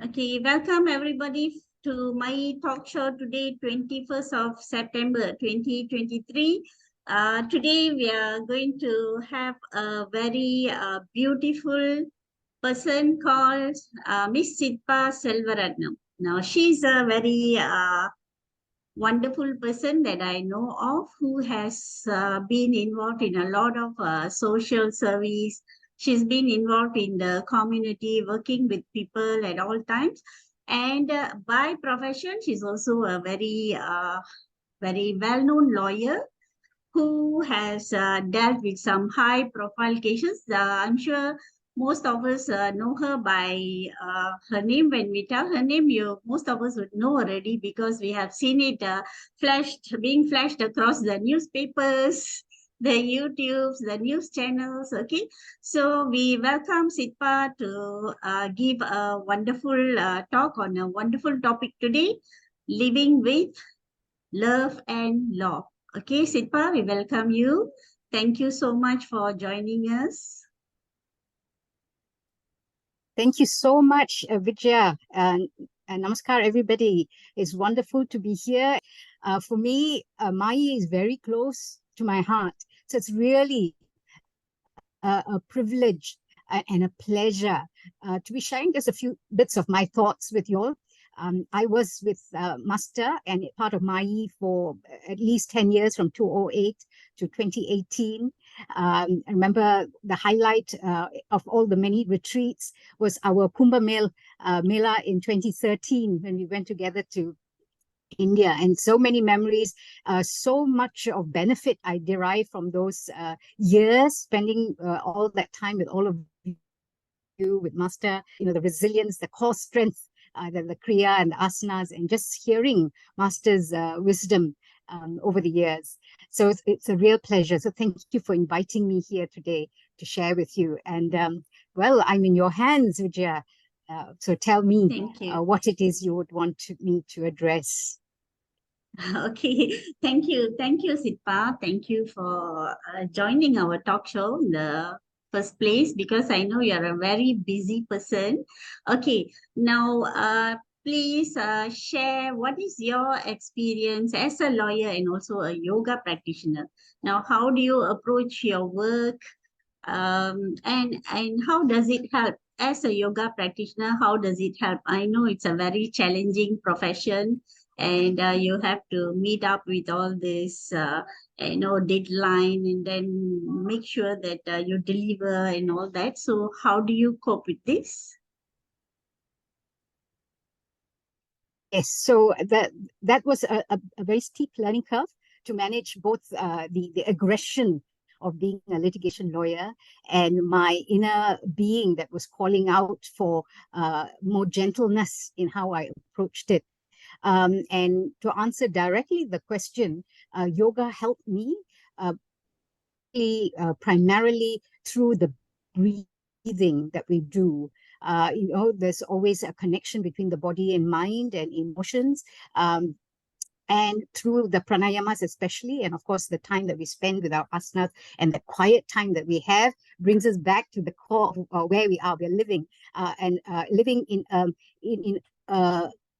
Okay, welcome everybody to my talk show today, 21st of September 2023. Today we are going to have a very beautiful person called Miss Sitpah Selvaratnam. Now, she's a very wonderful person that I know of who has been involved in a lot of social service. She's been involved in the community, working with people at all times. And by profession, she's also a very well-known lawyer who has dealt with some high profile cases. I'm sure most of us know her by her name. When we tell her name, most of us would know already because we have seen it being flashed across the newspapers, the YouTubes, the news channels. Okay, so we welcome Sitpah to give a wonderful talk on a wonderful topic today: living with love and law. Okay, Sitpah, we welcome you. Thank you so much for joining us. Thank you so much, Vijaya. And namaskar, everybody. It's wonderful to be here. For me, MAYI is very close to my heart. So it's really a privilege and a pleasure to be sharing just a few bits of my thoughts with you all. I was with Master and part of MAYI for at least 10 years, from 2008 to 2018. I remember the highlight of all the many retreats was our Mela in 2013 when we went together to India, and so many memories, so much of benefit I derive from those years, spending all that time with all of you, with Master, the resilience, the core strength, the Kriya and the asanas, and just hearing Master's wisdom over the years. So it's a real pleasure. So thank you for inviting me here today to share with you. And well, I'm in your hands, Vijaya. So tell me what it is you would want me to address. Okay, thank you. Thank you, Sitpah. Thank you for joining our talk show in the first place, because I know you're a very busy person. Okay, now please share what is your experience as a lawyer and also a yoga practitioner. Now, how do you approach your work? And how does it help as a yoga practitioner? How does it help? I know it's a very challenging profession, and you have to meet up with all this deadline, and then make sure that you deliver and all that. So how do you cope with this? Yes, so that was a very steep learning curve to manage both the aggression of being a litigation lawyer and my inner being that was calling out for more gentleness in how I approached it. And to answer directly the question, yoga helped me primarily through the breathing that we do. There's always a connection between the body and mind and emotions. And through the pranayamas especially, and of course the time that we spend with our asanas and the quiet time that we have brings us back to the core of where we are. We're living and living in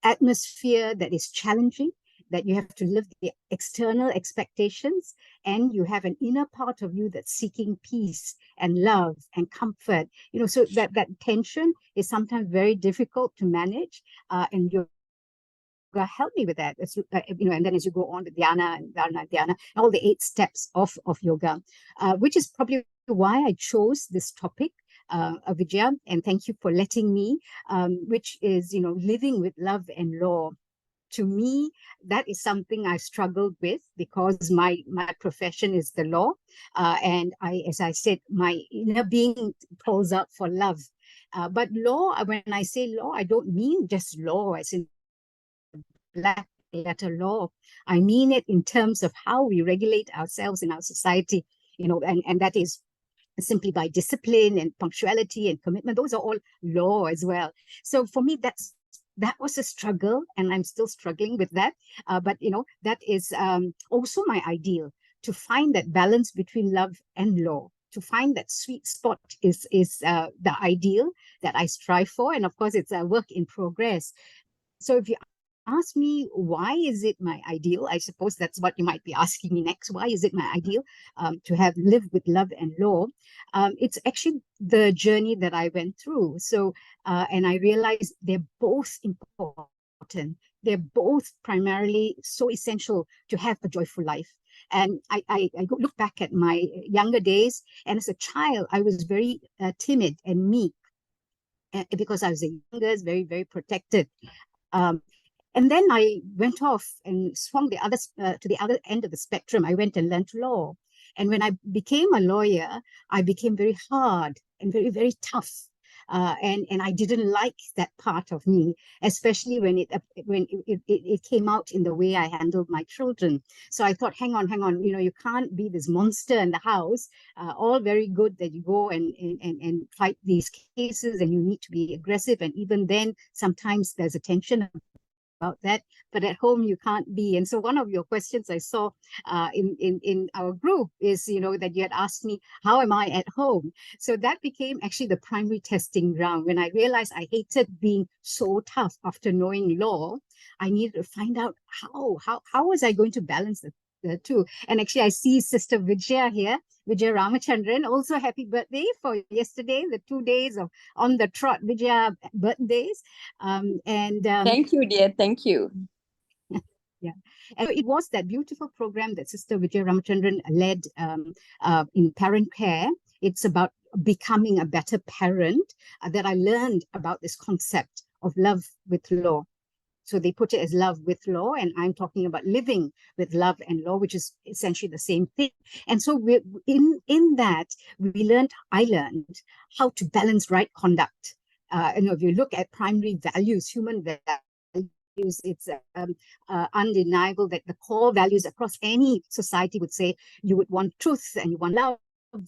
atmosphere that is challenging, that you have to live the external expectations, and you have an inner part of you that's seeking peace and love and comfort. So that tension is sometimes very difficult to manage, and yoga help me with that. And then as you go on to dhyana and dharana, dhyana, all the 8 steps of yoga, which is probably why I chose this topic, Vijaya, and thank you for letting me, which is, living with love and law. To me, that is something I struggled with because my profession is the law, and as I said, my inner being calls out for love. But law, when I say law, I don't mean just law as in black letter law. I mean it in terms of how we regulate ourselves in our society, and that is simply by discipline and punctuality and commitment. Those are all law as well. So for me, that was a struggle, and I'm still struggling with that. But that is also my ideal, to find that balance between love and law, to find that sweet spot is the ideal that I strive for. And of course, it's a work in progress. So if you ask me, why is it my ideal? I suppose that's what you might be asking me next. Why is it my ideal to have lived with love and law? It's actually the journey that I went through. So, and I realized they're both important. They're both primarily so essential to have a joyful life. And I look back at my younger days, and as a child, I was very timid and meek because I was the youngest, very, very protected. Um, and then I went off and swung to the other end of the spectrum. I went and learned law. And when I became a lawyer, I became very hard and very, very tough. And I didn't like that part of me, especially when it came out in the way I handled my children. So I thought, hang on, you can't be this monster in the house. All very good that you go and fight these cases, and you need to be aggressive. And even then, sometimes there's a tension about that, but at home you can't be. And so one of your questions I saw in our group is, that you had asked me, how am I at home? So that became actually the primary testing ground. When I realized I hated being so tough after knowing law, I needed to find out how was I going to balance the two. And actually, I see Sister Vijaya here, Vijaya Ramachandran. Also, happy birthday for yesterday, the 2 days of on the trot Vijaya birthdays. Thank you, dear. Thank you. Yeah, and so it was that beautiful program that Sister Vijaya Ramachandran led in parent care. It's about becoming a better parent that I learned about this concept of love with law. So they put it as love with law, and I'm talking about living with love and law, which is essentially the same thing. And so in that, I learned how to balance right conduct. If you look at primary values, human values, it's undeniable that the core values across any society would say you would want truth, and you want love,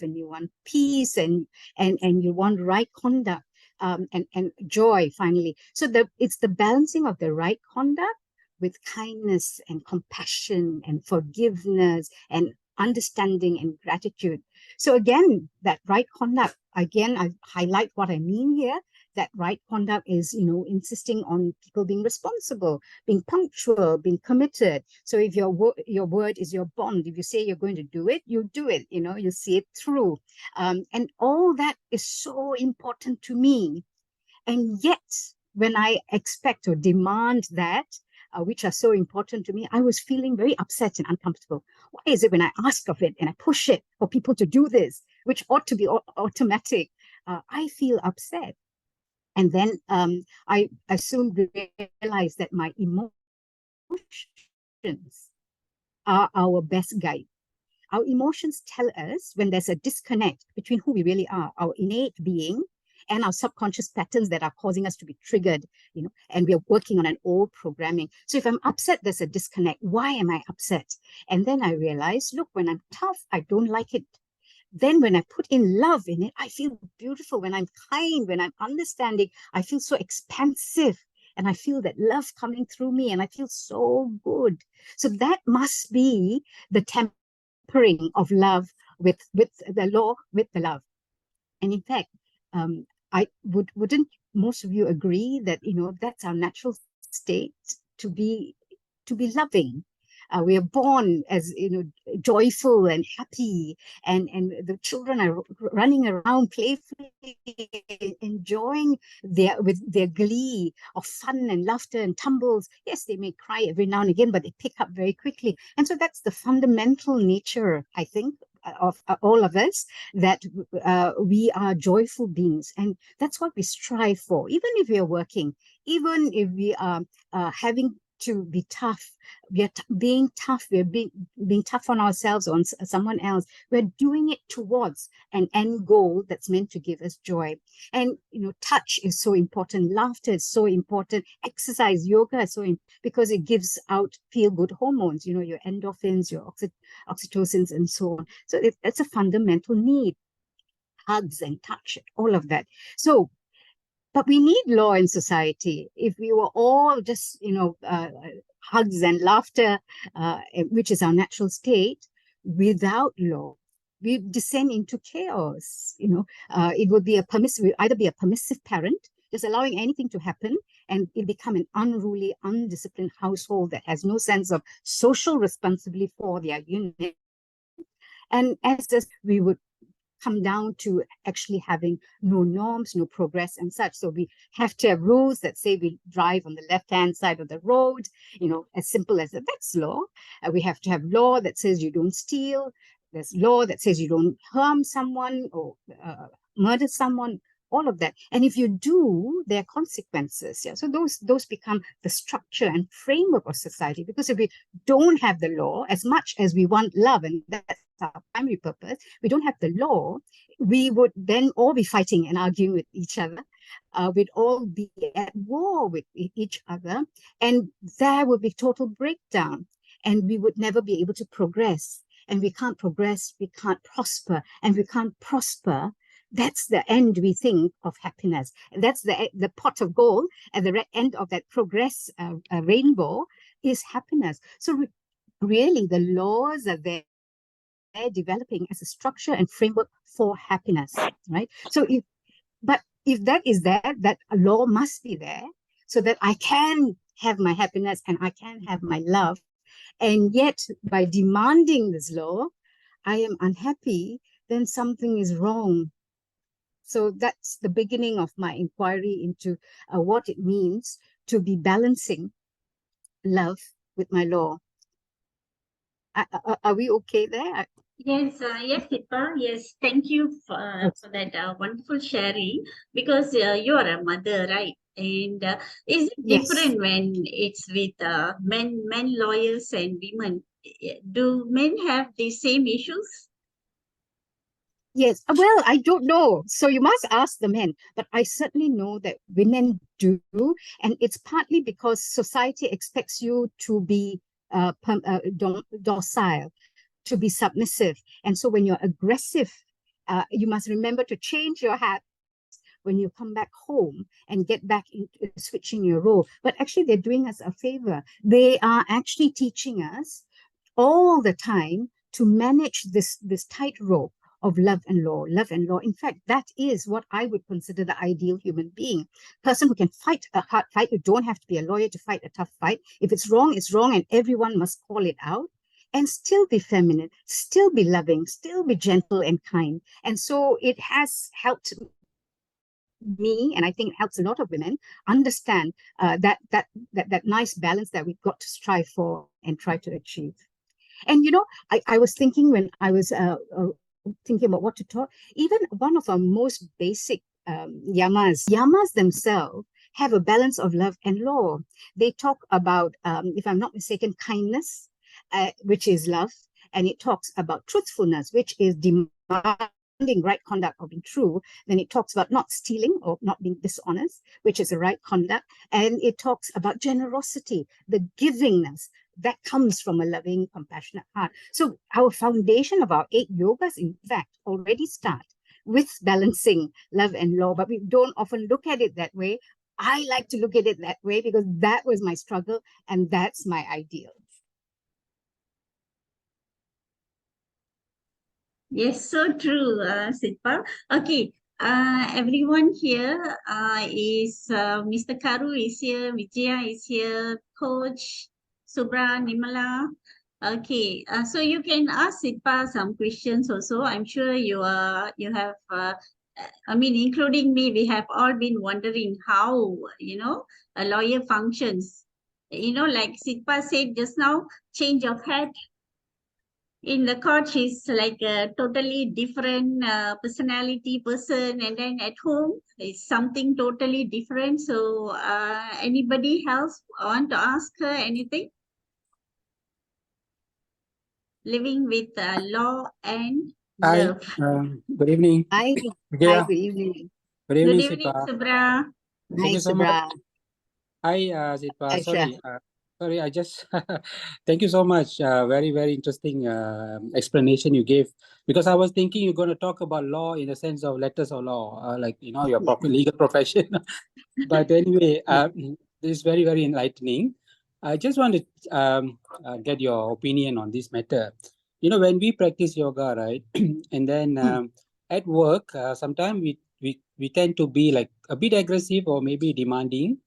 and you want peace, and you want right conduct. And joy, finally. So it's the balancing of the right conduct with kindness and compassion and forgiveness and understanding and gratitude. So again, that right conduct, again, I highlight what I mean here. That right conduct is, insisting on people being responsible, being punctual, being committed. So if your word is your bond, if you say you're going to do it, you do it, you see it through. And all that is so important to me. And yet, when I expect or demand that, which are so important to me, I was feeling very upset and uncomfortable. Why is it when I ask of it and I push it for people to do this, which ought to be automatic, I feel upset? And then I soon realized that my emotions are our best guide. Our emotions tell us when there's a disconnect between who we really are, our innate being, and our subconscious patterns that are causing us to be triggered, and we're working on an old programming. So if I'm upset, there's a disconnect. Why am I upset? And then I realize, look, when I'm tough, I don't like it. Then when I put in love in it, I feel beautiful. When I'm kind, when I'm understanding, I feel so expansive. And I feel that love coming through me, and I feel so good. So that must be the tempering of love with the law, with the love. And in fact, wouldn't most of you agree that that's our natural state, to be loving? We are born as joyful and happy, and the children are running around playfully, enjoying with their glee of fun and laughter and tumbles. Yes, they may cry every now and again, but they pick up very quickly. And so that's the fundamental nature, I think, of all of us, that we are joyful beings, and that's what we strive for. Even if we are working, even if we are having to be tough, we're being tough, we're being tough on ourselves or on someone else, we're doing it towards an end goal that's meant to give us joy. And touch is so important, laughter is so important, exercise, yoga is so important, because it gives out feel-good hormones, your endorphins, your oxytocins, and so on. So it's a fundamental need. Hugs and touch, all of that. So but we need law in society. If we were all just, hugs and laughter, which is our natural state, without law, we descend into chaos. It would be either be a permissive parent, just allowing anything to happen, and it become an unruly, undisciplined household that has no sense of social responsibility for their unit. And as we would come down to actually having no norms, no progress and such. So we have to have rules that say we drive on the left-hand side of the road, as simple as that. That's law. We have to have law that says you don't steal. There's law that says you don't harm someone or murder someone, all of that. And if you do, there are consequences. Yeah. So those become the structure and framework of society. Because if we don't have the law, as much as we want love, and that's our primary purpose, we don't have the law, we would then all be fighting and arguing with each other. We'd all be at war with each other, and there would be total breakdown, and we would never be able to progress. And we can't progress, we can't prosper, and we can't prosper. That's the end, we think, of happiness. And that's the pot of gold at the end of that progress rainbow is happiness. So really, the laws are there developing as a structure and framework for happiness, right? So if that is there, that law must be there so that I can have my happiness and I can have my love. And yet, by demanding this law, I am unhappy, then something is wrong. So that's the beginning of my inquiry into what it means to be balancing love with my law. Are we okay there? Yes, yes, Sitpah. Yes, thank you for that wonderful sharing. Because you are a mother, right? And is it different when it's with men lawyers and women? Do men have the same issues? Yes, well, I don't know. So you must ask the men, but I certainly know that women do. And it's partly because society expects you to be docile, to be submissive. And so when you're aggressive, you must remember to change your hat when you come back home and get back into switching your role. But actually, they're doing us a favor. They are actually teaching us all the time to manage this tightrope of love and law, love and law. In fact, that is what I would consider the ideal human being. Person who can fight a hard fight. You don't have to be a lawyer to fight a tough fight. If it's wrong, it's wrong, and everyone must call it out. And still be feminine, still be loving, still be gentle and kind. And so it has helped me, and I think it helps a lot of women understand that nice balance that we've got to strive for and try to achieve. And I was thinking when I was thinking about what to talk, even one of our most basic yamas themselves have a balance of love and law. They talk about, if I'm not mistaken, kindness, which is love, and it talks about truthfulness, which is demanding right conduct or being true. Then it talks about not stealing or not being dishonest, which is the right conduct. And it talks about generosity, the givingness that comes from a loving, compassionate heart. So our foundation of our 8 yogas, in fact, already start with balancing love and law, but we don't often look at it that way. I like to look at it that way because that was my struggle and that's my ideal. Yes, so true, Sitpah. Okay, everyone here is Mr. Karu is here, Vijaya is here, Coach Subra, Nimala. Okay, so you can ask Sitpah some questions also. I'm sure you have. I mean, including me, we have all been wondering how a lawyer functions. Like Sitpah said just now, change of hat. In the court, she's like a totally different personality person, and then at home it's something totally different. So anybody else want to ask her anything? Living with law and Hi, love. good evening. Hi, Yeah, good evening. good Good evening, evening, Sitpah. Subra. Thank you so much. Hi, Sitpah. Aisha. Sorry, I just thank you so much. Very, very interesting explanation you gave. Because I was thinking you're going to talk about law in the sense of letters of law, like your proper legal profession. But anyway, this is very, very enlightening. I just want to get your opinion on this matter. when we practice yoga, right? And then at work, sometimes we tend to be like a bit aggressive or maybe demanding.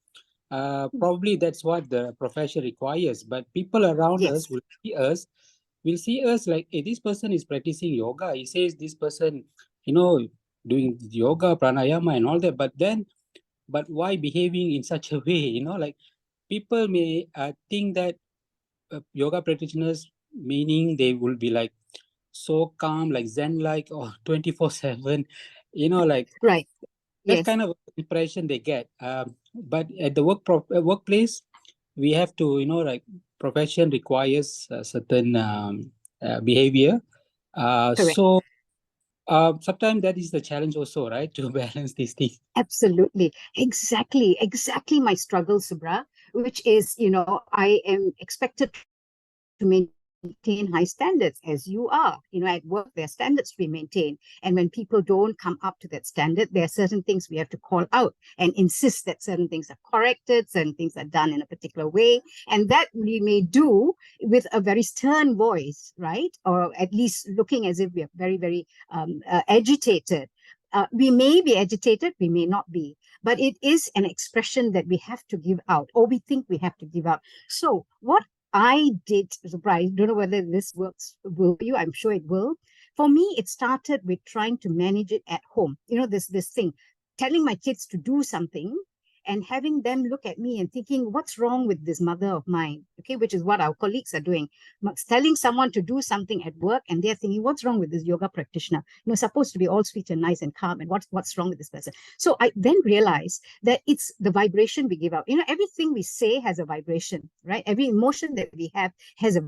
Probably that's what the profession requires. But people around Yes, us will see us like, hey, this person is practicing yoga. He says this person, doing yoga, pranayama, and all that. But why behaving in such a way? Like people may think that yoga practitioners, meaning they will be like so calm, like Zen, like, or 24/7, like right. that Yes, kind of impression they get. But at the workplace, we have to, like profession requires a certain behavior. correct. So sometimes that is the challenge also, right? To balance these things. Absolutely. Exactly my struggle, Subra, which is, I am expected to maintain high standards as you are. At work, there are standards to be maintained. And when people don't come up to that standard, there are certain things we have to call out and insist that certain things are corrected, certain things are done in a particular way. And that we may do with a very stern voice, right? Or at least looking as if we are very, very agitated. We may be agitated, we may not be, but it is an expression that we have to give out, or we think we have to give out. So, what I did, surprise, don't know whether this will for you, I'm sure it will. For me, it started with trying to manage it at home. This thing, telling my kids to do something and having them look at me and thinking, what's wrong with this mother of mine? Okay, which is what our colleagues are doing. Telling someone to do something at work and they're thinking, what's wrong with this yoga practitioner? Supposed to be all sweet and nice and calm, and what's wrong with this person? So I then realized that it's the vibration we give out. Everything we say has a vibration, right? Every emotion that we have has a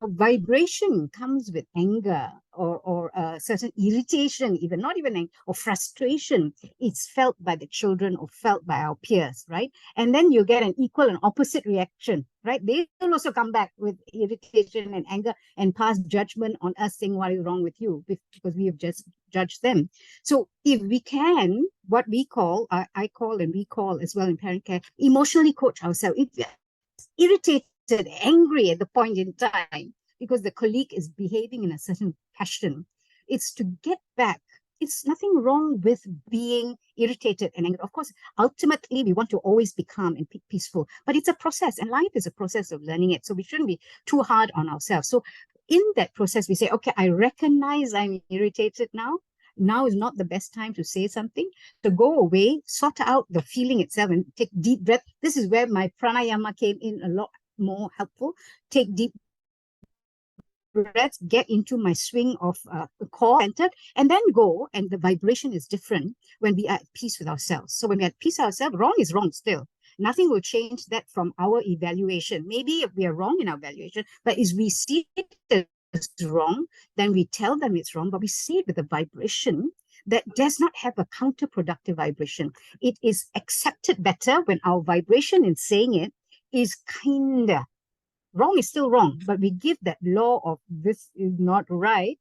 vibration comes with anger or certain irritation, even not even anger, or frustration. It's felt by the children or felt by our peers, right? And then you get an equal and opposite reaction, right? They will also come back with irritation and anger and pass judgment on us, saying what is wrong with you, because we have just judged them. So if we can, what we call, I call and we call as well in parent care, emotionally coach ourselves. If we are irritated, angry at the point in time because the colleague is behaving in a certain fashion, it's to get back. It's nothing wrong with being irritated and angry. Of course, ultimately, we want to always be calm and peaceful, but it's a process, and life is a process of learning it. So we shouldn't be too hard on ourselves. So in that process, we say, okay, I recognize I'm irritated now. Now is not the best time to say something. So go away, sort out the feeling itself, and take deep breath. This is where my pranayama came in a lot more helpful. Take deep breaths, get into my swing of core centered, and then go. And the vibration is different when we are at peace with ourselves. So when we're at peace with ourselves, wrong is wrong still. Nothing will change that from our evaluation. Maybe we are wrong in our evaluation, but as we see it as wrong, then we tell them it's wrong, but we see it with a vibration that does not have a counterproductive vibration. It is accepted better when our vibration in saying it is kinder. Wrong is still wrong, but we give that law of this is not right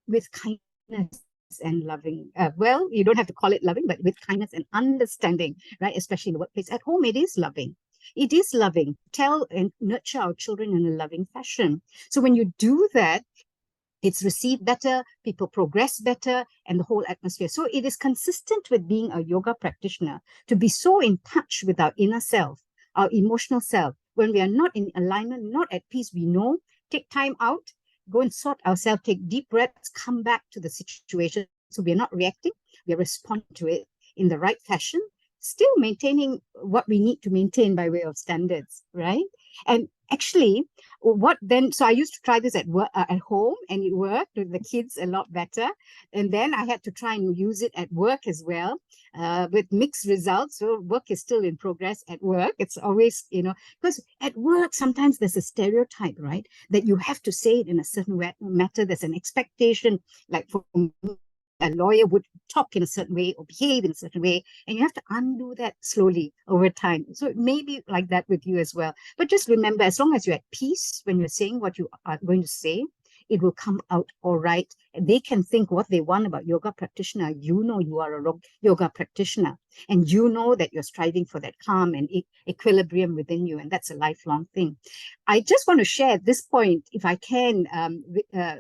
with kindness and loving. Well, you don't have to call it loving, but with kindness and understanding, right? Especially in the workplace. At home, it is loving. It is loving. Tell and nurture our children in a loving fashion. So when you do that, it's received better, people progress better, and the whole atmosphere. So it is consistent with being a yoga practitioner to be so in touch with our inner self, our emotional self. When we are not in alignment, not at peace, we know, take time out, go and sort ourselves, take deep breaths, come back to the situation. So we are not reacting, we are responding to it in the right fashion, still maintaining what we need to maintain by way of standards, right? And actually, what then? So I used to try this at work, at home, and it worked with the kids a lot better. And then I had to try and use it at work as well, with mixed results. So work is still in progress at work. It's always, because at work sometimes there's a stereotype, right, that you have to say it in a certain way, matter. There's an expectation, like for a lawyer would talk in a certain way or behave in a certain way, and you have to undo that slowly over time. So it may be like that with you as well. But just remember, as long as you're at peace when you're saying what you are going to say, it will come out all right. They can think what they want about yoga practitioner. You know you are a yoga practitioner, and you know that you're striving for that calm and equilibrium within you, and that's a lifelong thing. I just want to share at this point, if I can,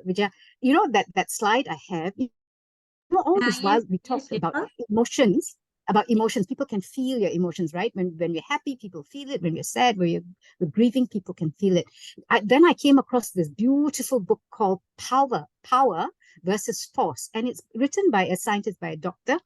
Vijaya, you know that slide I have, you know, all this while Yes, we yes, talked about emotions, people can feel your emotions, right? When we're happy, people feel it. When we're sad, when we're grieving, people can feel it. Then I came across this beautiful book called Power versus Force, and it's written by a scientist, by a doctor,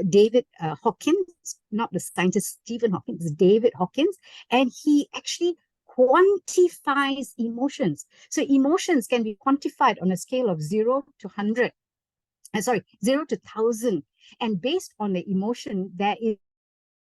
David Hawkins, not the scientist Stephen Hawkins, David Hawkins, and he actually quantifies emotions. So emotions can be quantified on a scale of 0 to 100. 0 to 1,000. And based on the emotion, there is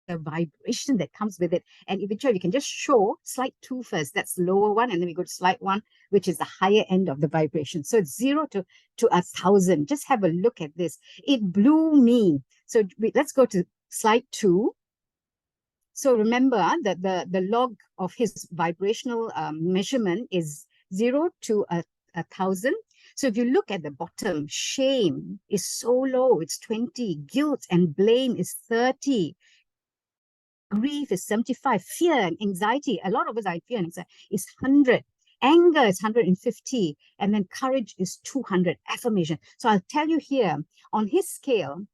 a vibration that comes with it. And eventually we can just show slide 2 first. That's the lower one. And then we go to slide 1, which is the higher end of the vibration. So it's 0 to 1,000. Just have a look at this. It blew me. So let's go to slide 2. So remember that the log of his vibrational measurement is 0 to 1,000. So if you look at the bottom, shame is so low, it's 20. Guilt and blame is 30. Grief is 75. Fear and anxiety, a lot of us are in fear and anxiety, is 100. Anger is 150. And then courage is 200. Affirmation. So I'll tell you here, on his scale,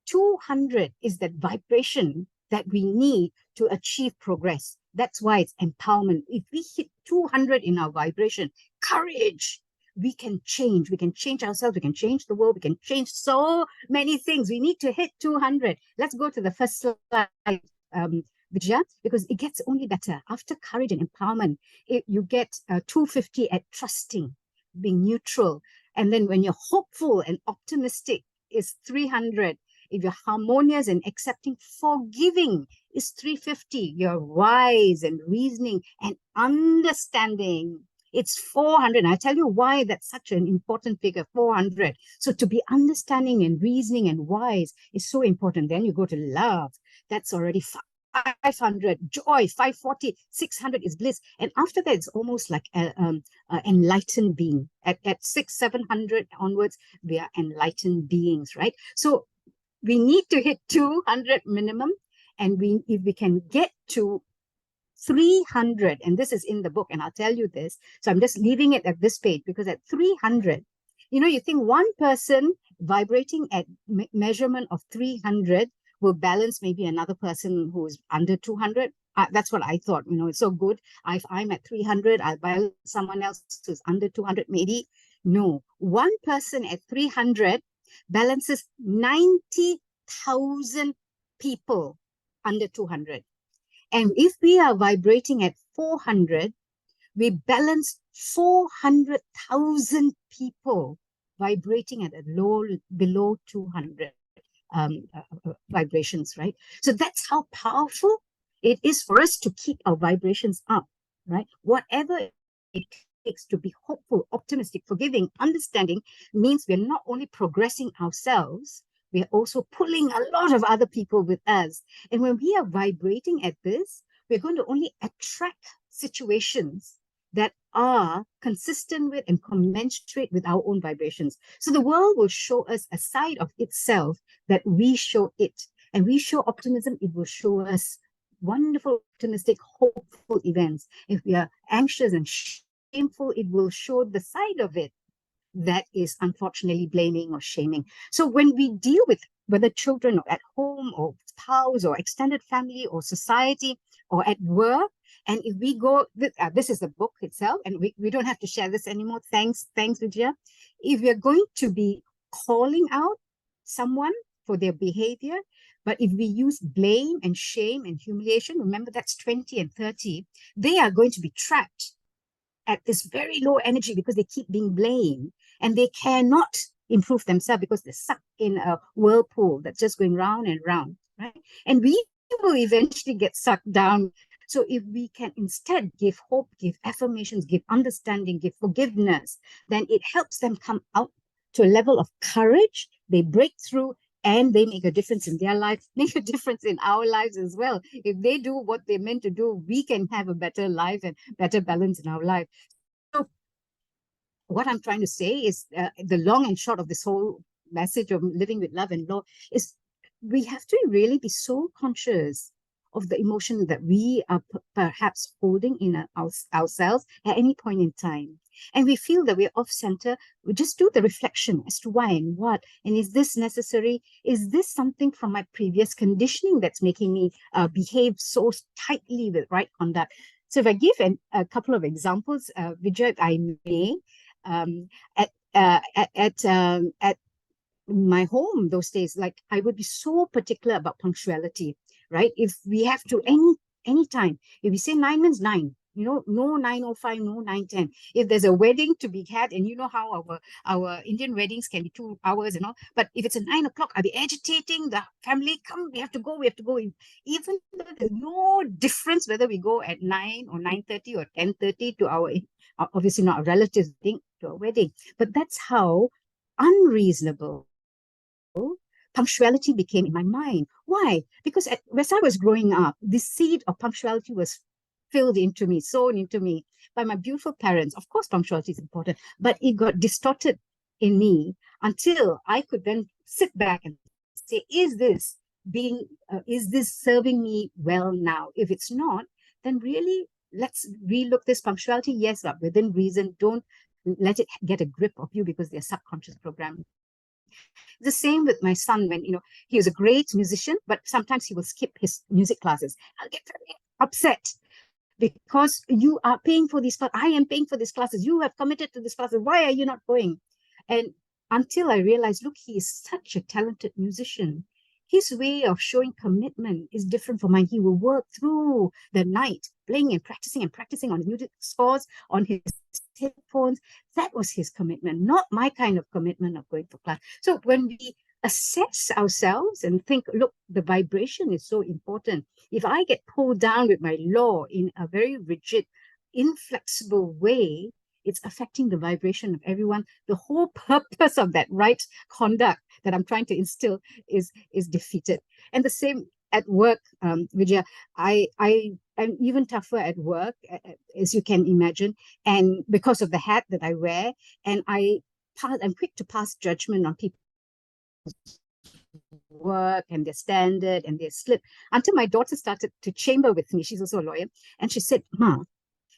200 is that vibration that we need to achieve progress. That's why it's empowerment. If we hit 200 in our vibration, courage, we can change. We can change ourselves. We can change the world. We can change so many things. We need to hit 200. Let's go to the first slide, Vijaya, because it gets only better. After courage and empowerment, you get 250 at trusting, being neutral. And then when you're hopeful and optimistic, is 300. If you're harmonious and accepting, forgiving is 350. You're wise and reasoning and understanding. It's 400. I tell you why that's such an important figure, 400. So to be understanding and reasoning and wise is so important. Then you go to love. That's already 500. Joy, 540. 600 is bliss. And after that, it's almost like an enlightened being. At 700 onwards, we are enlightened beings, right? So we need to hit 200 minimum. And if we can get to 300, and this is in the book, and I'll tell you this. So I'm just leaving it at this page, because at 300, you think one person vibrating at measurement of 300 will balance maybe another person who's under 200. That's what I thought. It's so good. If I'm at 300, I'll balance someone else who's under 200 maybe. No, one person at 300 balances 90,000 people under 200. And if we are vibrating at 400, we balance 400,000 people vibrating at a below 200 vibrations, right? So that's how powerful it is for us to keep our vibrations up, right? Whatever it takes to be hopeful, optimistic, forgiving, understanding means we're not only progressing ourselves, we are also pulling a lot of other people with us. And when we are vibrating at this, we're going to only attract situations that are consistent with and commensurate with our own vibrations. So the world will show us a side of itself that we show it. And we show optimism, it will show us wonderful, optimistic, hopeful events. If we are anxious and shameful, it will show the side of it that is unfortunately blaming or shaming. So when we deal with whether children or at home or spouse or extended family or society or at work, and if we go, this is the book itself, and we don't have to share this anymore. Thanks, Vijaya. If we're going to be calling out someone for their behavior, but if we use blame and shame and humiliation, remember that's 20 and 30, they are going to be trapped at this very low energy because they keep being blamed and they cannot improve themselves because they're stuck in a whirlpool that's just going round and round, right? And we will eventually get sucked down. So if we can instead give hope, give affirmations, give understanding, give forgiveness, then it helps them come out to a level of courage. They break through and they make a difference in their life, make a difference in our lives as well. If they do what they're meant to do, we can have a better life and better balance in our life. So what I'm trying to say is the long and short of this whole message of living with love and law is we have to really be so conscious of the emotion that we are perhaps holding in ourselves at any point in time. And we feel that we're off center. We just do the reflection as to why and what. And is this necessary? Is this something from my previous conditioning that's making me behave so tightly with right conduct? So if I give a couple of examples, Vijay, if I may, at my home those days, like I would be so particular about punctuality, right? If we have to any time, if we say 9 means 9, no 9:05, no 9:10. If there's a wedding to be had, and you know how our Indian weddings can be 2 hours and all, but if it's at 9 o'clock, I'll be agitating the family. Come, we have to go. Even though there's no difference whether we go at 9 or 9:30 or 10:30 to our, obviously not a relative's wedding, to a wedding, but that's how unreasonable punctuality became in my mind. Why? Because as I was growing up, the seed of punctuality was filled into me, sown into me by my beautiful parents. Of course, punctuality is important, but it got distorted in me until I could then sit back and say, is this serving me well now? If it's not, then really let's relook this punctuality. Yes, but within reason. Don't let it get a grip of you because they're subconscious programming. The same with my son, when he was a great musician, but sometimes he will skip his music classes. I'll get very upset because you are paying for these classes. I am paying for these classes. You have committed to this classes. Why are you not going? And until I realized, look, he is such a talented musician. His way of showing commitment is different from mine. He will work through the night, playing and practicing on music scores, on his headphones. That was his commitment, not my kind of commitment of going for class. So when we assess ourselves and think, look, the vibration is so important. If I get pulled down with my law in a very rigid, inflexible way, it's affecting the vibration of everyone. The whole purpose of that right conduct that I'm trying to instill is defeated. And the same at work, Vijaya. I am even tougher at work, as you can imagine, and because of the hat that I wear, and I'm quick to pass judgment on people's work and their standard and their slip, until my daughter started to chamber with me. She's also a lawyer, and she said, "Ma,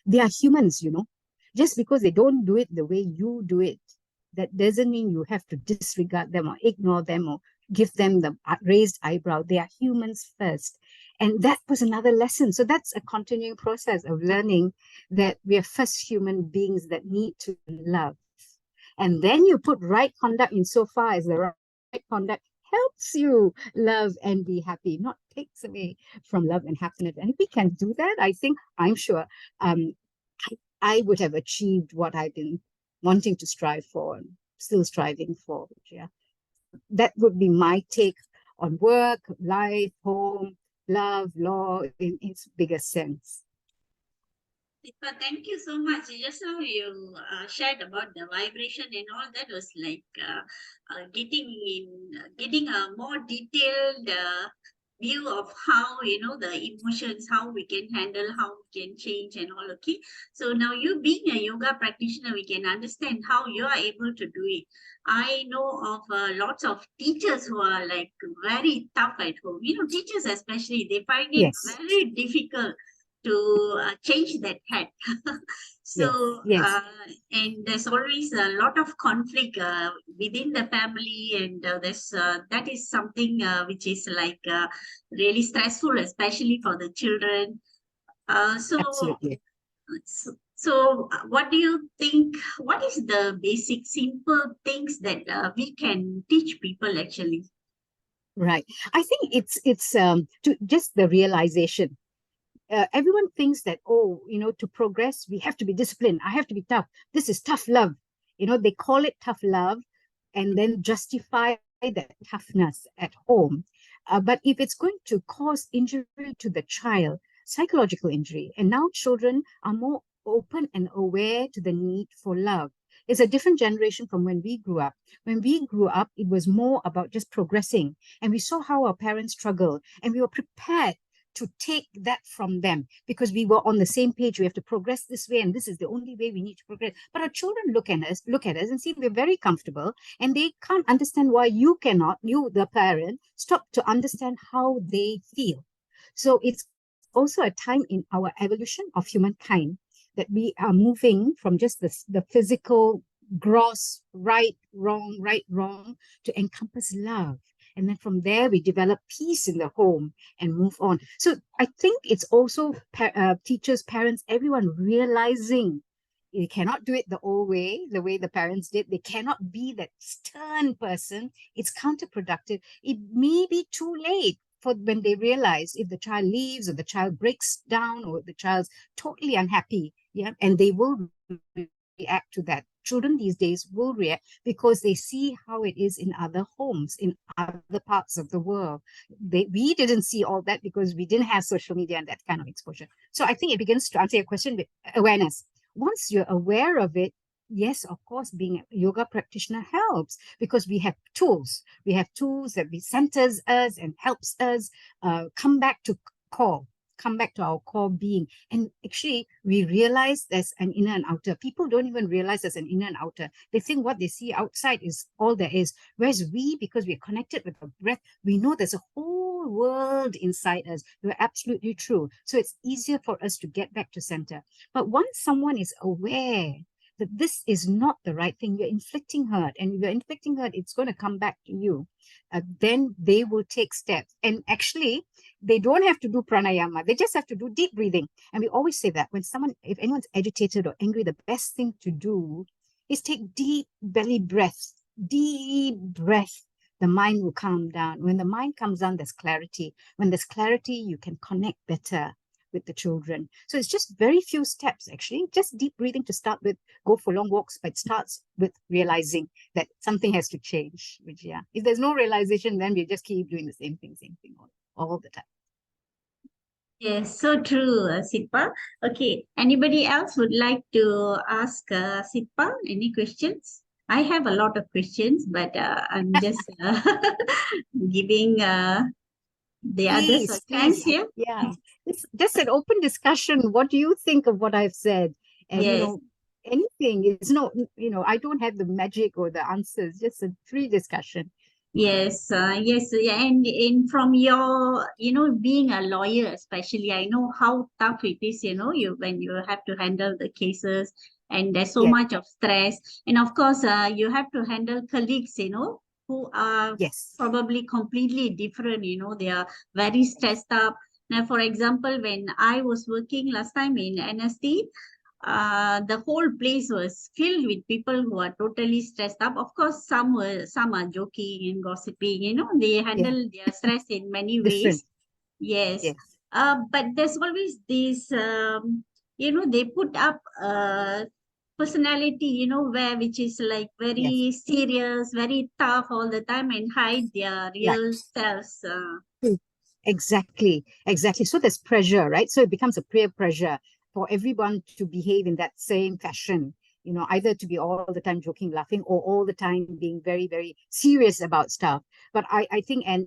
they are humans, Just because they don't do it the way you do it, that doesn't mean you have to disregard them or ignore them or give them the raised eyebrow. They are humans first." And that was another lesson. So that's a continuing process of learning that we are first human beings that need to love. And then you put right conduct insofar as the right conduct helps you love and be happy, not takes away from love and happiness. And if we can do that, I'm sure I would have achieved what I've been wanting to strive for and still striving for. Yeah, that would be my take on work, life, home, love, law in its bigger sense. Sitpah, thank you so much. Just now you shared about the vibration and all that was like getting a more detailed view of how the emotions, how we can handle, how we can change and all. Okay, so now you being a yoga practitioner, we can understand how you are able to do it. I know of lots of teachers who are like very tough at home. Teachers especially, they find it very difficult to change that hat. So yes. And there's always a lot of conflict within the family, and that is something which is like really stressful, especially for the children. Absolutely. What do you think? What is the basic, simple things that we can teach people actually? Right. I think it's to just the realization. Everyone thinks that, to progress, we have to be disciplined. I have to be tough. This is tough love. They call it tough love and then justify that toughness at home. But if it's going to cause injury to the child, psychological injury, and now children are more open and aware to the need for love. It's a different generation from when we grew up. When we grew up, it was more about just progressing. And we saw how our parents struggled, and we were prepared to take that from them, because we were on the same page. We have to progress this way, and this is the only way we need to progress. But our children look at us and see we're very comfortable, and they can't understand why you cannot, you the parent, stop to understand how they feel. So it's also a time in our evolution of humankind that we are moving from just the physical, gross, right, wrong, to encompass love. And then from there, we develop peace in the home and move on. So I think it's also teachers, parents, everyone realizing you cannot do it the old way, the way the parents did. They cannot be that stern person. It's counterproductive. It may be too late for when they realize if the child leaves or the child breaks down or the child's totally unhappy, and they will react to that. Children these days will react because they see how it is in other homes, in other parts of the world. We didn't see all that because we didn't have social media and that kind of exposure. So I think it begins to answer your question with awareness. Once you're aware of it, yes, of course, being a yoga practitioner helps because we have tools. We have tools that centers us and helps us come back to our core being. And actually, we realize there's an inner and outer. People don't even realize there's an inner and outer. They think what they see outside is all there is. Whereas we, because we're connected with the breath, we know there's a whole world inside us. You're absolutely true. So it's easier for us to get back to center. But once someone is aware that this is not the right thing, you're inflicting hurt, and if you're inflicting hurt, it's going to come back to you. Then they will take steps. And actually, they don't have to do pranayama. They just have to do deep breathing. And we always say that if anyone's agitated or angry, the best thing to do is take deep belly breaths, deep breath. The mind will calm down. When the mind comes down, there's clarity. When there's clarity, you can connect better with the children. So it's just very few steps, actually. Just deep breathing to start with. Go for long walks, but it starts with realizing that something has to change. Which, if there's no realization, then we just keep doing the same thing all the time. Yes, so true, Sitpah. Okay, anybody else would like to ask Sitpah any questions? I have a lot of questions, but I'm just giving the others a chance here. Yeah, it's just an open discussion. What do you think of what I've said? And Yes. Anything is not, I don't have the magic or the answers, just a free discussion. Yes, yeah, and from your, being a lawyer, especially, I know how tough it is, when you have to handle the cases, and there's so much of stress, and of course, you have to handle colleagues, who are probably completely different, they are very stressed up. Now, for example, when I was working last time in NST, the whole place was filled with people who are totally stressed up. Of course, some are joking and gossiping, they handle their stress in many ways. Yes. But there's always this, they put up personality, which is like very serious, very tough all the time and hide their real selves. Exactly. So there's pressure, right? So it becomes a peer pressure for everyone to behave in that same fashion, either to be all the time joking, laughing, or all the time being very, very serious about stuff. But I think, and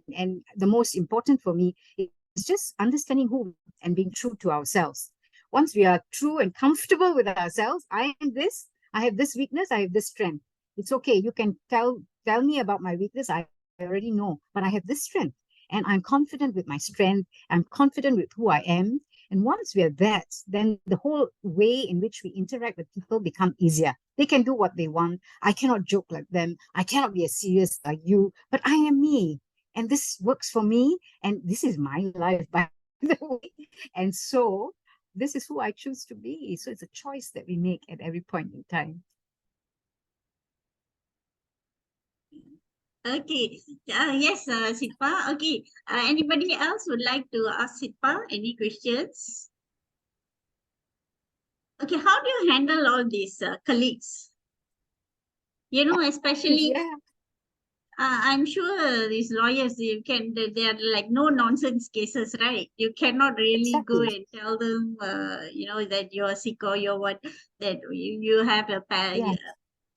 the most important for me is just understanding who and being true to ourselves. Once we are true and comfortable with ourselves, I am this, I have this weakness, I have this strength. It's okay. You can tell me about my weakness. I already know, but I have this strength. And I'm confident with my strength. I'm confident with who I am. And once we are that, then the whole way in which we interact with people become easier. They can do what they want. I cannot joke like them. I cannot be as serious like you, but I am me. And this works for me. And this is my life, by the way. And so this is who I choose to be. So it's a choice that we make at every point in time. Okay. Yes, Sitpah. Okay. Anybody else would like to ask Sitpah any questions? Okay. How do you handle all these colleagues? Especially, I'm sure these lawyers, they are like no nonsense cases, right? You cannot really go and tell them, that you're sick or you're what, that you have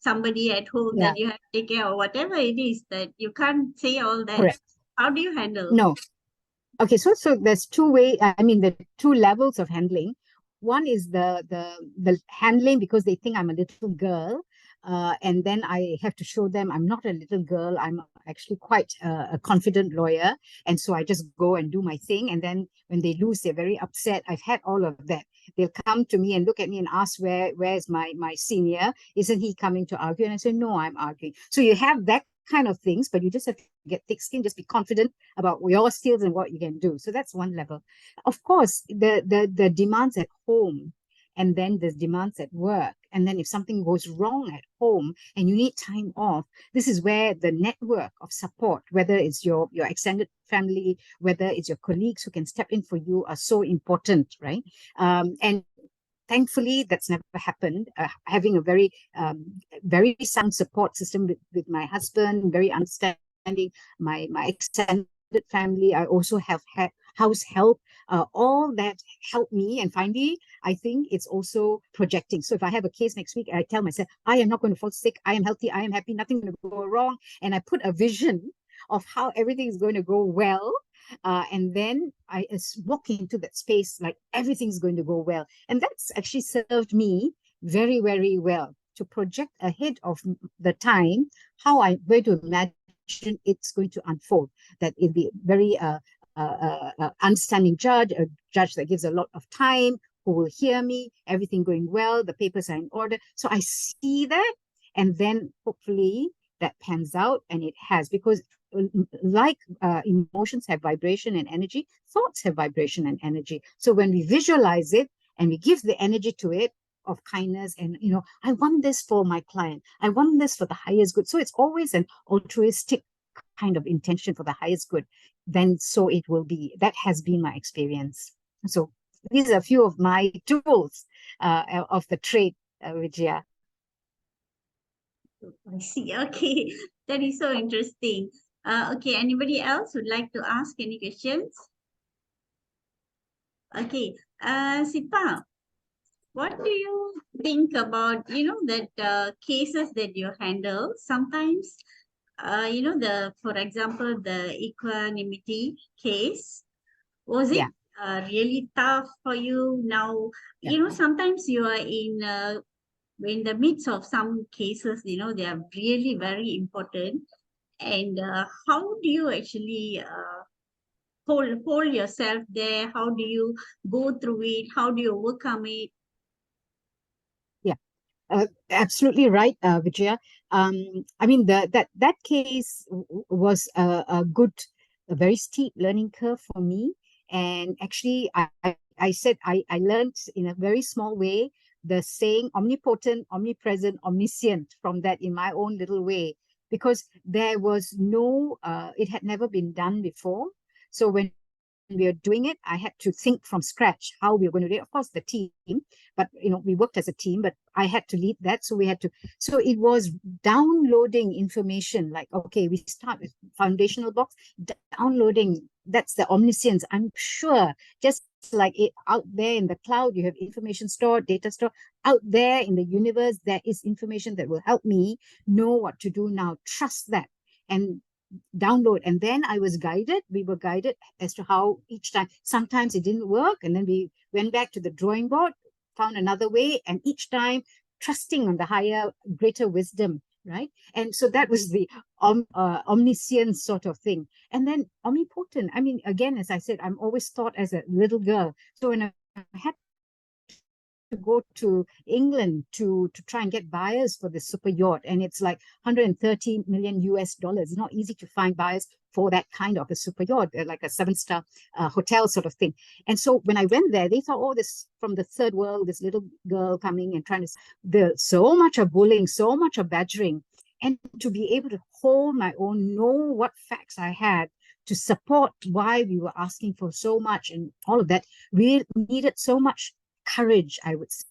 somebody at home that you have to take care or whatever it is, that you can't say all that. Correct. How do you handle? No. Okay, so there's the two levels of handling. One is the handling because they think I'm a little girl, and then I have to show them I'm not a little girl. I'm actually quite a confident lawyer, and so I just go and do my thing. And then when they lose, they're very upset. I've had all of that. They'll come to me and look at me and ask where's my senior? Isn't he coming to argue? And I say, no, I'm arguing. So you have that kind of things, but you just have to get thick skin, just be confident about your skills and what you can do. So that's one level. Of course, the demands at home, and then there's demands at work. And then if something goes wrong at home and you need time off, this is where the network of support, whether it's your extended family, whether it's your colleagues who can step in for you, are so important, right? And thankfully, that's never happened. Having a very sound support system with my husband, very understanding, my extended family. I also have had house help. All that helped me. And finally, I think it's also projecting. So if I have a case next week, I tell myself, I am not going to fall sick. I am healthy. I am happy. Nothing going to go wrong. And I put a vision of how everything is going to go well. And then I walk into that space like everything's going to go well. And that's actually served me very, very well to project ahead of the time how I'm going to imagine it's going to unfold. That it'll be very understanding judge, a judge that gives a lot of time, who will hear me, everything going well, the papers are in order. So I see that, and then hopefully that pans out, and it has, because like emotions have vibration and energy, thoughts have vibration and energy. So when we visualize it and we give the energy to it of kindness, and I want this for my client, I want this for the highest good. So it's always an altruistic kind of intention for the highest good, then so it will be. That has been my experience. So these are a few of my tools of the trade, Vijaya. I see. Okay, that is so interesting. Okay, anybody else would like to ask any questions? Okay, Sitpah, what do you think about, that cases that you handle? Sometimes, for example, the equanimity case, was it really tough for you? Now, sometimes you are in the midst of some cases, they are really very important. And how do you actually hold yourself there? How do you go through it? How do you overcome it? Absolutely right, Vijaya. I mean, that case was a very steep learning curve for me. And actually, I said I learned in a very small way the saying omnipotent, omnipresent, omniscient from that in my own little way, because there was it had never been done before. So when we were doing it, I had to think from scratch how we were going to do it. Of course, the team, but we worked as a team, but I had to lead that. So so it was downloading information, like, okay, we start with foundational box, downloading, that's the omniscience. I'm sure, just like it out there in the cloud, you have information stored, data stored. Out there in the universe, there is information that will help me know what to do now. Trust that. And download. And then we were guided as to how each time. Sometimes it didn't work, and then we went back to the drawing board, found another way, and each time trusting on the higher, greater wisdom, right? And so that was the omniscience sort of thing. And then omnipotent. I mean, again, as I said, I'm always thought as a little girl. So when I had to go to England to try and get buyers for this super yacht, and it's like 130 million US dollars. It's not easy to find buyers for that kind of a super yacht. They're like a 7-star hotel sort of thing. And so when I went there, they thought, oh, this from the third world, this little girl coming and trying to so much of bullying, so much of badgering, and to be able to hold my own, know what facts I had to support why we were asking for so much, and all of that, we needed so much courage, I would say.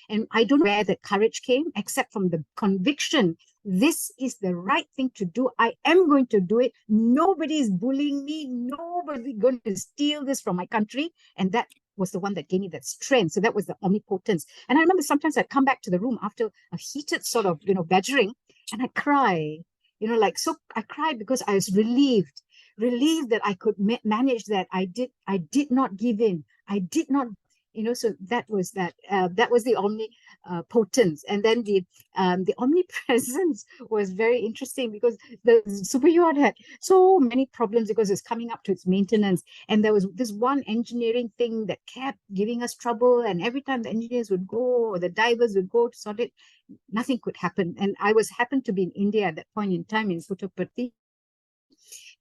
And I don't know where the courage came, except from the conviction, this is the right thing to do. I am going to do it. Nobody is bullying me. Nobody's going to steal this from my country. And that was the one that gave me that strength. So that was the omnipotence. And I remember sometimes I'd come back to the room after a heated sort of, badgering, and I cry, so I cried because I was relieved. relieved that I could manage that. I did not give in. I did not, so that was that. That was the omnipotence. And then the omnipresence was very interesting, because the super yacht had so many problems because it's coming up to its maintenance. And there was this one engineering thing that kept giving us trouble. And every time the engineers would go, or the divers would go to sort it, nothing could happen. And I happened to be in India at that point in time, in Puttaparthi.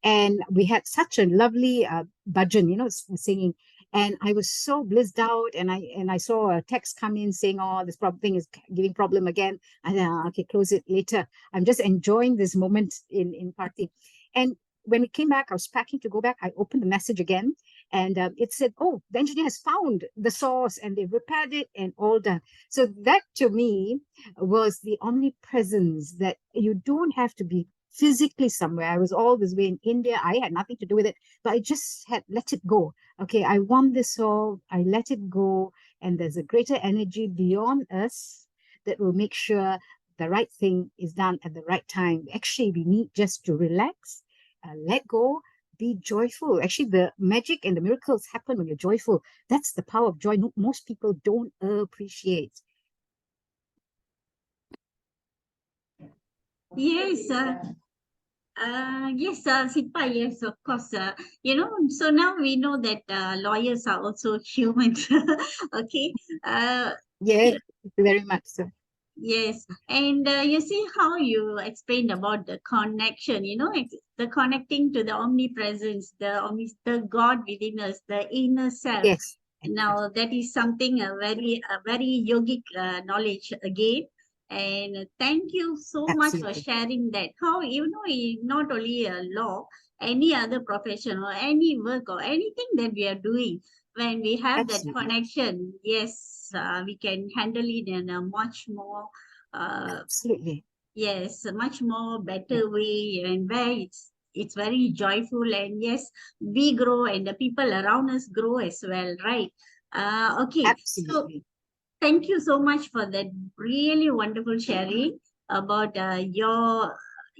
And we had such a lovely bhajan, singing. And I was so blissed out. And I saw a text come in saying, oh, this thing is giving problem again. And okay, close it later. I'm just enjoying this moment in Parthi. And when we came back, I was packing to go back. I opened the message again, and it said, oh, the engineer has found the source and they've repaired it and all done. So that to me was the omnipresence, that you don't have to be physically somewhere. I was all this way in India. I had nothing to do with it, but I just had let it go. Okay, I want this all. I let it go. And there's a greater energy beyond us that will make sure the right thing is done at the right time. Actually, we need just to relax, let go, be joyful. Actually, the magic and the miracles happen when you're joyful. That's the power of joy. Most people don't appreciate. Yes, yes, Sitpah, yes, of course. So now we know that lawyers are also humans. Okay. Yeah, very much so. Yes, and you see how you explained about the connection, the connecting to the omnipresence, the God within us, the inner self. Yes. Now that is something a very yogic knowledge again. And thank you so much for sharing that. How, not only a law, any other profession or any work or anything that we are doing, when we have that connection, yes, we can handle it in a much more, yes, a much more better way, and where it's very joyful, and yes, we grow and the people around us grow as well, right? Okay. Absolutely. So thank you so much for that really wonderful sharing about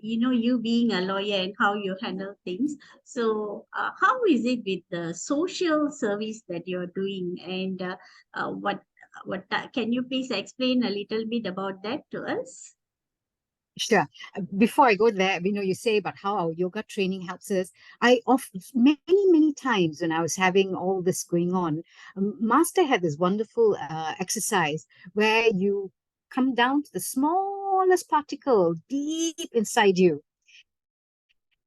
you being a lawyer and how you handle things. So how is it with the social service that you're doing, and what can you please explain a little bit about that to us? Sure. Before I go there, you say about how our yoga training helps us. Many times when I was having all this going on, Master had this wonderful exercise where you come down to the smallest particle deep inside you.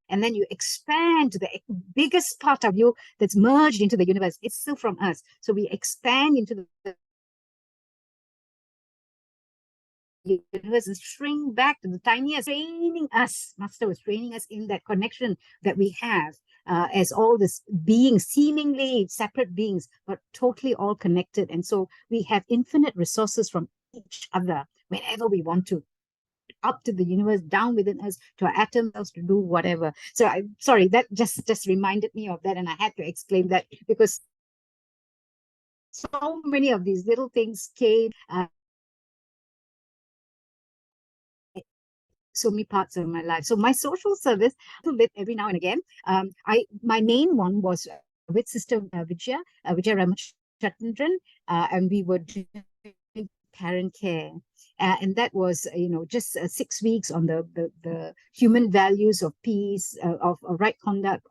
And then you expand to the biggest part of you that's merged into the universe. It's still from us. So we expand into the universe and shrink back to the tiniest, training us. Master was training us in that connection that we have as all this beings, seemingly separate beings, but totally all connected. And so we have infinite resources from each other whenever we want to, up to the universe, down within us, to our atoms, to do whatever. So I'm sorry, that just reminded me of that, and I had to explain that because so many of these little things came so many parts of my life. So my social service, a little bit every now and again. My main one was with Sister Vijaya Ramachandran, and we were doing parent care. And that was, just 6 weeks on the human values of peace, of right conduct,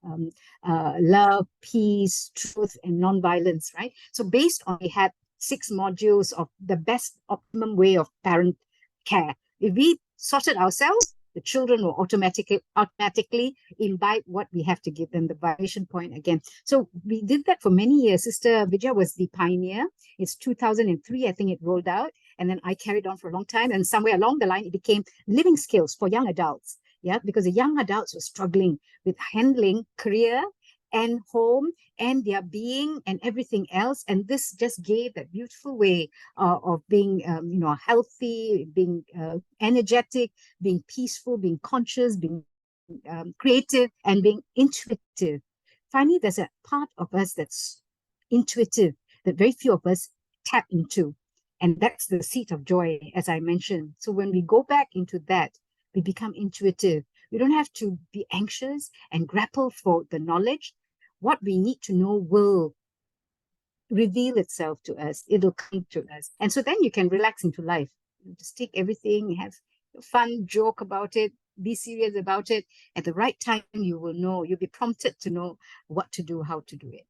love, peace, truth, and nonviolence, right? So based on, we had 6 modules of the best optimum way of parent care. If we sorted ourselves, the children will automatically imbibe what we have to give them, the vibration point again. So we did that for many years. Sister Vijaya was the pioneer. It's 2003, I think it rolled out. And then I carried on for a long time. And somewhere along the line, it became living skills for young adults. Yeah, because the young adults were struggling with handling career and home and their being and everything else. And this just gave that beautiful way of being, healthy, being energetic, being peaceful, being conscious, being creative, and being intuitive. Finally, there's a part of us that's intuitive that very few of us tap into. And that's the seat of joy, as I mentioned. So when we go back into that, we become intuitive. We don't have to be anxious and grapple for the knowledge. What we need to know will reveal itself to us. It'll come to us. And so then you can relax into life. Just take everything, have fun, joke about it, be serious about it. At the right time, you will know, you'll be prompted to know what to do, how to do it.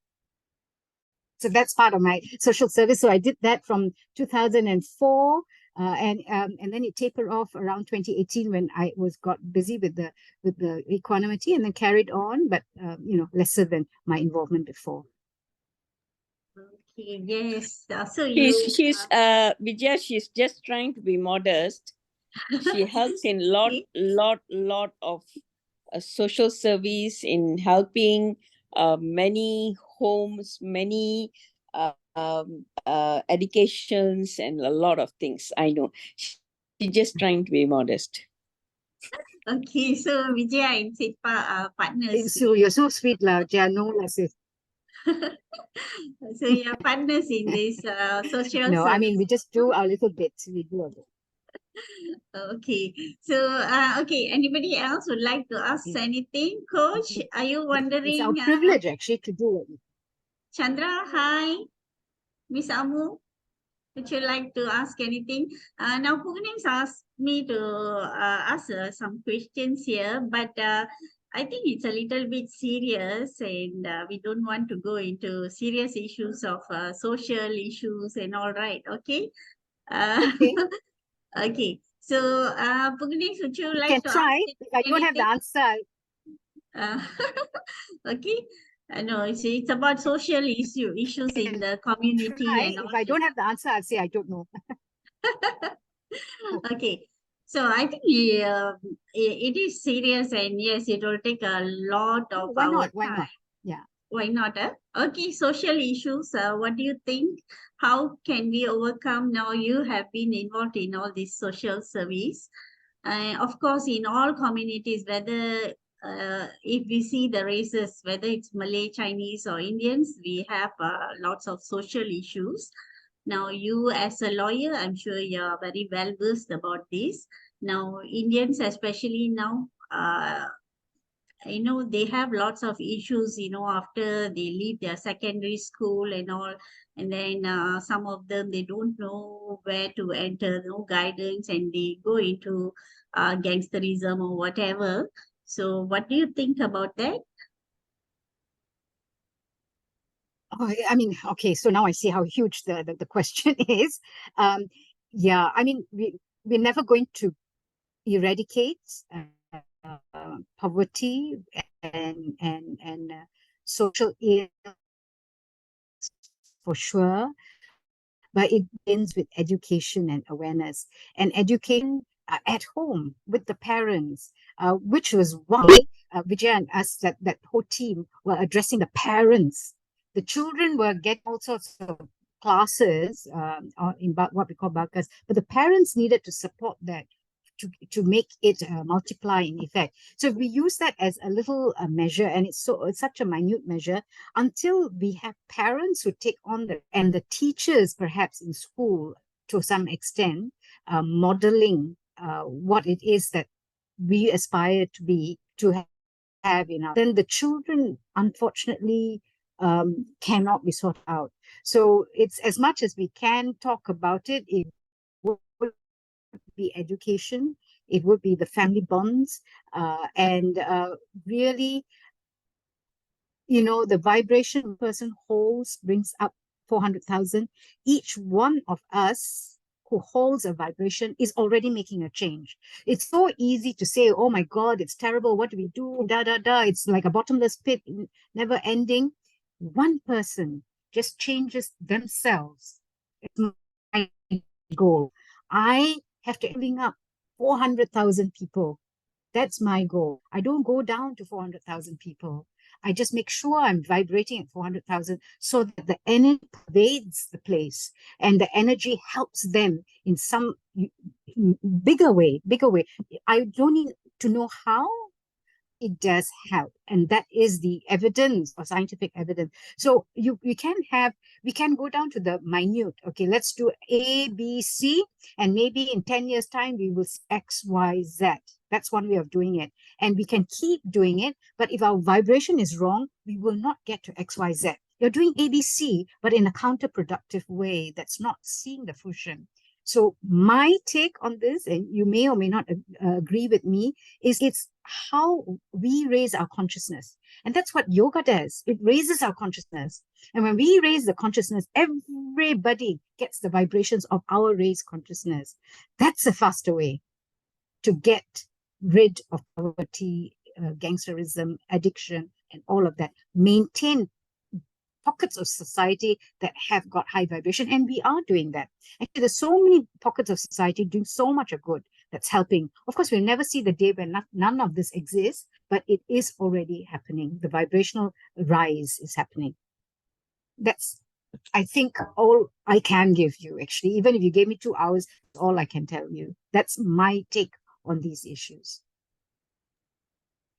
So that's part of my social service. So I did that from 2004. And then it tapered off around 2018 when I got busy with the equanimity, and then carried on, but lesser than my involvement before. Okay, yes. So she's Vijaya, she's just trying to be modest. She helps in lot of social service, in helping many homes, many educations, and a lot of things. I know she's just trying to be modest. Okay, so Vijaya and Sitpah are partners. So you're so sweet, lah. No losses. So you're partners in this social No, service. I mean, we just do our little bits. We do a bit. Okay, so okay, anybody else would like to ask anything? Coach, are you wondering? It's our privilege actually to do it. Chandra, hi. Miss Amu, would you like to ask anything? Now Pugne's asked me to ask some questions here, but I think it's a little bit serious, and we don't want to go into serious issues of social issues and all, right? Okay. Okay. Okay. So, Pugnesh, would you like can to try. ask If I don't have the answer. Okay. No, it's about social issues in the community. Try. And if I don't have the answer, I'll say I don't know. Okay. So I think it is serious, and yes, it will take a lot of Why our not? time. Why not? Yeah. Why not? Okay, social issues. What do you think? How can we overcome? Now you have been involved in all this social service. Of course, in all communities, whether if we see the races, whether it's Malay, Chinese, or Indians, we have lots of social issues. Now, you as a lawyer, I'm sure you're very well versed about this. Now, Indians, especially now, they have lots of issues, after they leave their secondary school and all. And then some of them, they don't know where to enter, no guidance, and they go into gangsterism or whatever. So what do you think about that? Oh, I mean, okay, so now I see how huge the question is. Yeah, I mean, we're never going to eradicate poverty and social ills for sure, but it begins with education and awareness, and education at home with the parents, which was why Vijay and us, that whole team, were addressing the parents. The children were getting all sorts of classes in what we call bakas, but the parents needed to support that, to make it multiply in effect. So if we use that as a little measure, and it's such a minute measure, until we have parents who take on and the teachers perhaps in school to some extent, modeling what it is that we aspire to be, to have in our, then the children unfortunately cannot be sought out. So it's, as much as we can talk about it, it would be education, it would be the family bonds, and really, the vibration a person holds brings up 400,000. Each one of us who holds a vibration is already making a change. It's so easy to say, oh my God, it's terrible, what do we do? It's like a bottomless pit, never ending. One person just changes themselves. It's my goal. I have to bring up 400,000 people. That's my goal. I don't go down to 400,000 people. I just make sure I'm vibrating at 400,000 so that the energy pervades the place and the energy helps them in some bigger way. I don't need to know how, it does help, and that is the evidence or scientific evidence. So we can go down to the minute. Okay, let's do A, B, C, and maybe in 10 years time we will see X, Y, Z. That's one way of doing it, and we can keep doing it. But if our vibration is wrong, we will not get to X, Y, Z. You're doing A, B, C, but in a counterproductive way that's not seeing the fruition. So my take on this, and you may or may not agree with me, is it's how we raise our consciousness. And that's what yoga does. It raises our consciousness. And when we raise the consciousness, everybody gets the vibrations of our raised consciousness. That's a faster way to get rid of poverty, gangsterism, addiction, and all of that. Maintain pockets of society that have got high vibration, and we are doing that. Actually, there's so many pockets of society doing so much of good that's helping. Of course, we'll never see the day when none of this exists, but it is already happening. The vibrational rise is happening. That's, I think, all I can give you, actually. Even if you gave me 2 hours, all I can tell you. That's my take on these issues.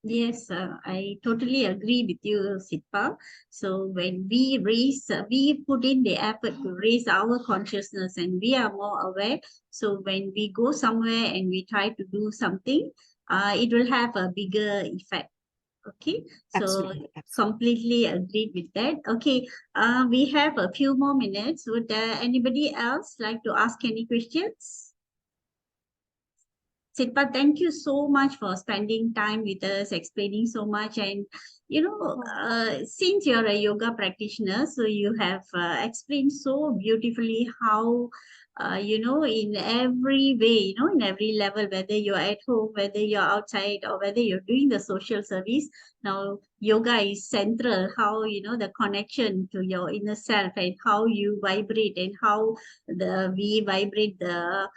Yes, I totally agree with you, Sitpah. So when we we put in the effort to raise our consciousness and we are more aware. So when we go somewhere and we try to do something, it will have a bigger effect. Okay, so Absolutely. completely agreed with that. Okay, we have a few more minutes. Would anybody else like to ask any questions? Sitpah, thank you so much for spending time with us, explaining so much. And, since you're a yoga practitioner, so you have explained so beautifully how, in every way, in every level, whether you're at home, whether you're outside, or whether you're doing the social service, now yoga is central, how, the connection to your inner self and how you vibrate and how we vibrate the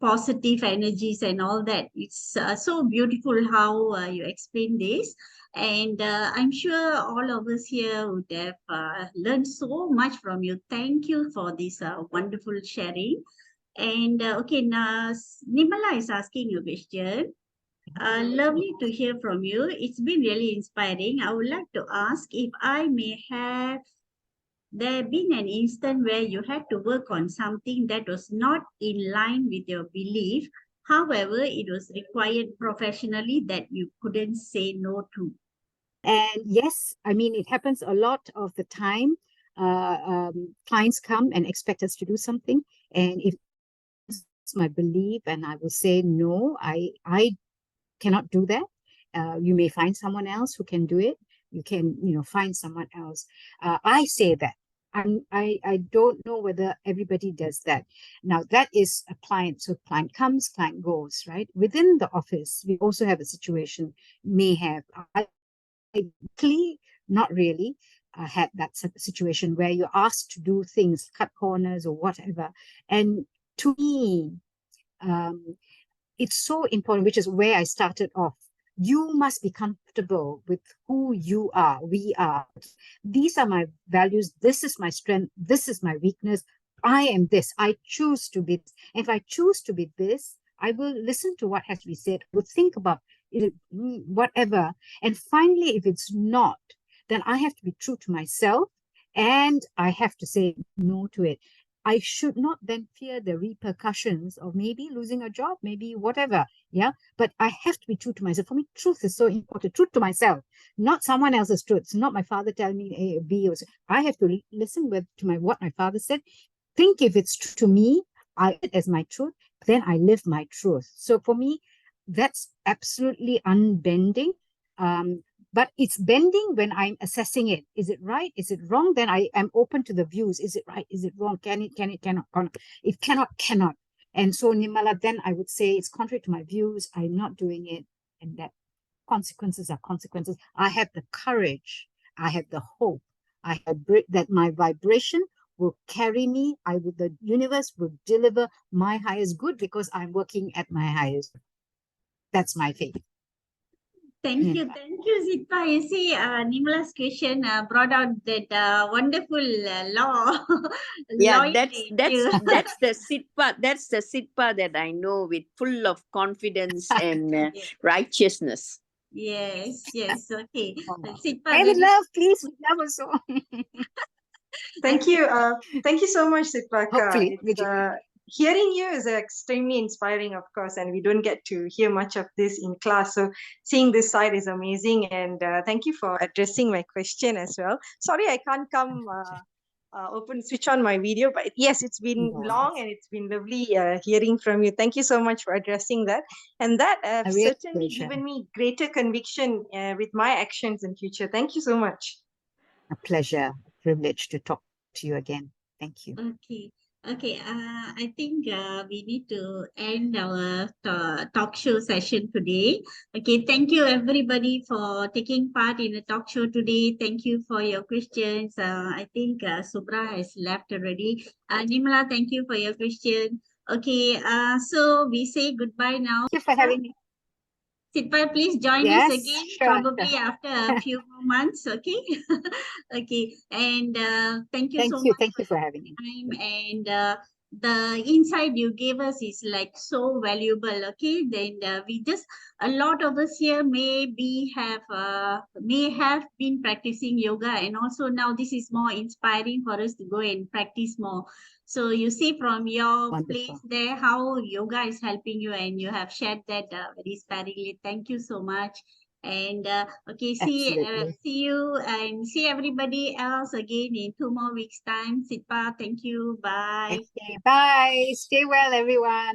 positive energies and all that. It's so beautiful how you explain this. And I'm sure all of us here would have learned so much from you. Thank you for this wonderful sharing. And okay, now Nimala is asking you a question. Lovely to hear from you. It's been really inspiring. I would like to ask if I may have there been an instant where you had to work on something that was not in line with your belief. However, it was required professionally that you couldn't say no to. And yes, I mean, it happens a lot of the time. Clients come and expect us to do something. And if it's my belief, and I will say, no, I cannot do that. You may find someone else who can do it. You can, find someone else. I say that. I don't know whether everybody does that. Now, that is a client. So client comes, client goes, right? Within the office, we also have a situation, may have. Not really had that situation where you're asked to do things, cut corners or whatever. And to me, it's so important, which is where I started off. You must be comfortable with who you are, we are. These are my values. This is my strength. This is my weakness. I am this. I choose to be this. And if I choose to be this, I will listen to what has to be said. I will think about it, whatever. And finally, if it's not, then I have to be true to myself and I have to say no to it. I should not then fear the repercussions of maybe losing a job, maybe whatever. Yeah. But I have to be true to myself. For me, truth is so important. Truth to myself, not someone else's truth. It's not my father telling me A or B. Or C. I have to listen to what my father said. Think if it's true to me, I it as my truth, then I live my truth. So for me, that's absolutely unbending. But it's bending when I'm assessing it. Is it right? Is it wrong? Then I am open to the views. Is it right? Is it wrong? Can it, cannot? It cannot. And so, Nimala, then I would say it's contrary to my views. I'm not doing it. And that consequences are consequences. I have the courage. I have the hope. I have that my vibration will carry me. The universe will deliver my highest good because I'm working at my highest. That's my faith. Thank you, Sitpah. You see, Nimala's question brought out that wonderful law. Yeah, that's the Sitpah. That's the Sitpah that I know, with full of confidence and righteousness. Yes, yes. Okay. Oh. Sitpah, Hey, with maybe. love, please, with love also. Thank you. Thank you so much, Sitpah. Hopefully, It's Vijay. hearing you is extremely inspiring, of course, and we don't get to hear much of this in class. So seeing this side is amazing, and thank you for addressing my question as well. Sorry, I can't come switch on my video, but yes, it's been No long worries. and it's been lovely hearing from you. Thank you so much for addressing that, and that A real certainly pleasure. given me greater conviction with my actions in future. Thank you so much. A pleasure, a privilege to talk to you again. Thank you. Okay. Okay. I think we need to end our talk show session today. Okay. Thank you everybody for taking part in the talk show today. Thank you for your questions. I think Subra has left already. Nimla, thank you for your question. Okay. So we say goodbye now. Thank you for having me. Sitpah, please join us Yes, again, sure. probably after a few more months. Okay. Okay. And thank you so much Thank you for having me. time, and the insight you gave us is like so valuable. Okay, then we just, a lot of us here may have been practicing yoga, and also now this is more inspiring for us to go and practice more. So you see from your place Wonderful. there how yoga is helping you, and you have shared that very sparingly. Thank you so much. And okay, Absolutely. see you and see everybody else again in 2 more weeks' time. Sitpah, thank you. Bye. Okay, bye. Stay well, everyone.